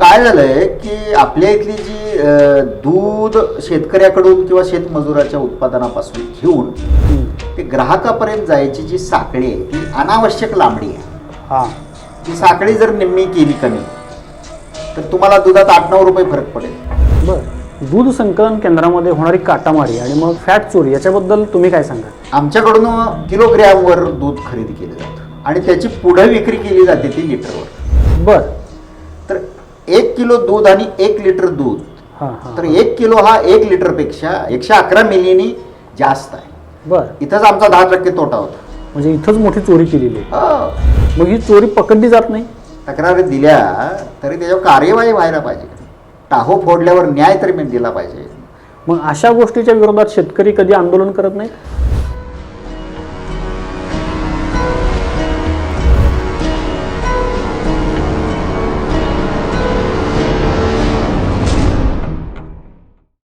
काय झालंय की आपल्या इथली जी दूध शेतकऱ्याकडून किंवा शेतमजुराच्या उत्पादनापासून घेऊन ते ग्राहकापर्यंत जायची जी साखळी आहे ती अनावश्यक लांबडी आहे. हां ती साखळी जर निम्मी केली कमी तर तुम्हाला दुधात 8-9 रुपये फरक पडेल. बरं, दूध संकलन केंद्रामध्ये होणारी काटामारी आणि मग फॅट चोरी याच्याबद्दल तुम्ही काय सांगा? आमच्याकडून किलोग्रॅमवर दूध खरेदी केलं जातं आणि त्याची पुढे विक्री केली जाते ती लिटरवर. बरं. तर 1 किलो दूध आणि 1 लिटर दूध, हां हां. तर 1 किलो हा 1 लिटरपेक्षा 111 मिलीनी जास्त आहे. बरं, इथंच आमचा 10% तोटा होता. म्हणजे इथंच मोठी चोरी केलेली आहे. हो. मग ही चोरी पकडली जात नाही? तक्रारी दिल्या तरी त्याच्यावर कार्यवाही व्हायला पाहिजे. टाहो फोडल्यावर न्याय तरी दिला पाहिजे. मग अशा गोष्टीच्या विरोधात शेतकरी कधी आंदोलन करत नाहीत?